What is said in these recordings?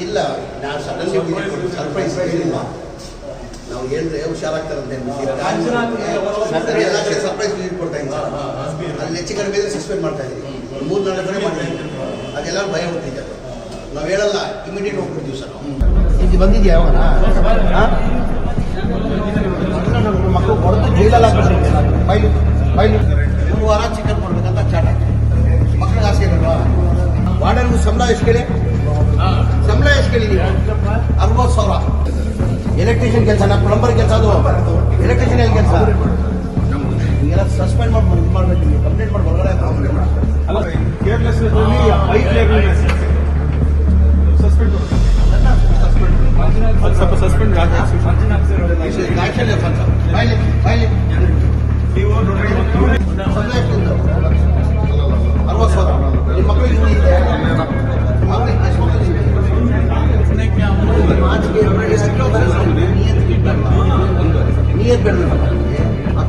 ಇಲ್ಲ ನಾನು suddenly surprise ಹೇಳಿಲ್ಲ. ನಾವು ಹೇಳಿದ್ರೆ ಹುಷಾರಾಗ್ತಾರಂತೆ ಎಲ್ಲ ಕಡೆ ಸರ್ಪ್ರೈಸ್ ವಿಸಿಟ್ ಕೊಡ್ತಾ ಇದ್ದೀನಿ. ಅಲ್ಲಿ ಹೆಚ್ಚು ಕಡಿಮೆ ಮೇಲೆ ಸಸ್ಪೆಂಡ್ ಮಾಡ್ತಾ ಇದ್ದೀವಿ. 3-4 ಕಡೆ ಮಾಡ್ತಾ ಇದ್ದೀವಿ. ಅದೆಲ್ಲ ಭಯ ಹುಟ್ಟಿದೆ. ನಾವು ಹೇಳಲ್ಲ, ಇಮಿಡಿಯೇಟ್ ಹೋಗ್ಬಿಡ್ತೀವಿ ಸರ್. ಇದು ಬಂದಿದೆಯಾ ಯಾವಾಗ ಮಕ್ಕಳು ಹೊಡೆದು ಜೈಲಲ್ಲಿ ಹಾಕ್ಬಿಡ್ತಾರೆ. ಬೈಲು 3 ವಾರ ಚಿಕನ್ ಕೊಡ್ಬೇಕಂತ ಚಾಟ್ ಆಗ್ತದೆ. ಮಕ್ಕಳಿಗೆ ಆಸೆ ಇರಲ್ವಾ? ವಾರ್ಡನ್ಗೂ ಸಂಬಳ ಎಷ್ಟು ಕೇಳಿ? ಸಂಬಳ ಎಷ್ಟು ಕೇಳಿ ನೀವು? 60,000. ಎಲೆಕ್ಟ್ರಿಷಿಯನ್ ಕೆಲಸನ, ಪ್ಲಂಬರ್ ಕೆಲಸ, ಅದು ಎಲೆಕ್ಟ್ರಿಷಿಯನ್ ಎಲ್ಲಿ ಕೆಲಸ? ನಿಮಗೆಲ್ಲ ಸಸ್ಪೆಂಡ್ ಮಾಡಿ ಇದು ಮಾಡಬೇಕು. ನೀವು ಕಂಪ್ಲೇಂಟ್ ಮಾಡಿ ಹೊರಗಡೆ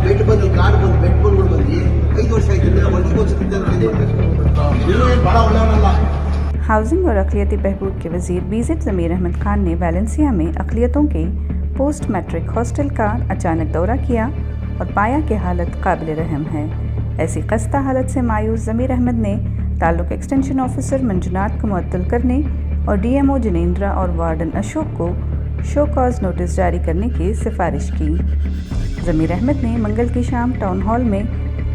ಬೆಡ್ ಬಂದು ಕಾರ್ಡ್ ಬಂದು ಬೆಡ್ ಬಂದು 5 ವರ್ಷ आइए। हाउसिंग और अक़लियती बहबूद के वज़ीर बीज़ेड ज़मीर अहमद खान ने वैलेंसिया में अक़लियतों के पोस्ट मैट्रिक हॉस्टल का अचानक दौरा किया और पाया कि हालत काबिल रहम है। ऐसी खस्ता हालत से मायूस ज़मीर अहमद ने ताल्लुक़ एक्सटेंशन ऑफिसर मंजुनाथ को मुअत्तल करने और DMO जिनेंद्रा और वार्डन अशोक को शो कॉज नोटिस जारी करने की सिफारिश की। ज़मीर अहमद ने मंगल की शाम टाउन हॉल में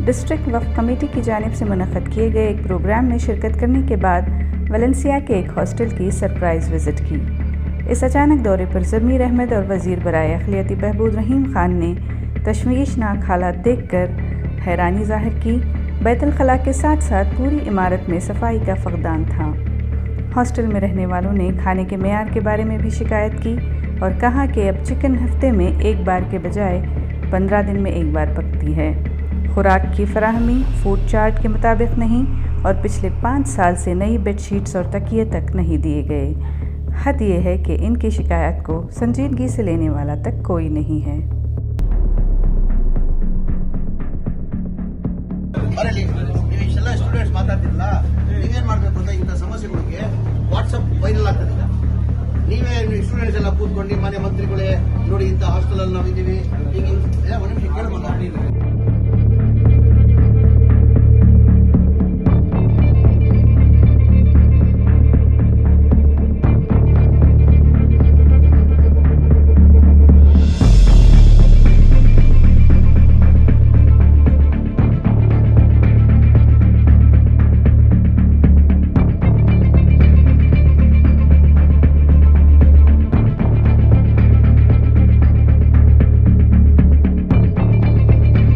डिस्ट्रिक्ट वक्फ कमेटी की जानिब से मुनक़्क़द किए गए एक प्रोग्राम में शिरकत करने के बाद वैलेंसिया के एक हॉस्टल की सरप्राइज़ विज़िट की। इस अचानक दौरे पर ज़मीर अहमद और वज़ीर बराए अक़लियती बहबूद रहीम खान ने तशवीशनाक हालात देखकर हैरानी ज़ाहिर की। बैतुल खला के साथ साथ पूरी इमारत में सफाई का फ़क़दान था। हॉस्टल में रहने वालों ने खाने के मेयार के बारे में भी शिकायत की और कहा कि अब चिकन हफ्ते में एक बार के बजाय 15 दिन में एक बार पकती है। खुराक की फराहमी फूड चार्ट के मुताबिक नहीं और पिछले 5 साल से नई बेडशीट्स और तकिए तक नहीं दिए गए। हद ये है कि इनकी शिकायत को संजीदगी से लेने वाला तक कोई नहीं है। ಸ್ಟೂಡೆಂಟ್ಸ್ ಮಾತಾಡ್ತಿರಲ್ಲ, ನೀವೇನು ಮಾಡಬೇಕು ಅಂತ ಇಂಥ ಸಮಸ್ಯೆಗಳಿಗೆ ವಾಟ್ಸಪ್ ವೈರಲ್ ಆಗ್ತದೆ. ನೀವೇ ಸ್ಟೂಡೆಂಟ್ಸ್ ಎಲ್ಲ ಕೂತ್ಕೊಂಡು ಮನೆ ಮಂತ್ರಿಗಳೇ ನೋಡಿ ಇಂಥ ಹಾಸ್ಟೆಲಲ್ಲಿ ನಾವಿದ್ದೀವಿ, ಹೀಗೆ 1 ನಿಮಿಷ ಕೇಳಬಹುದು.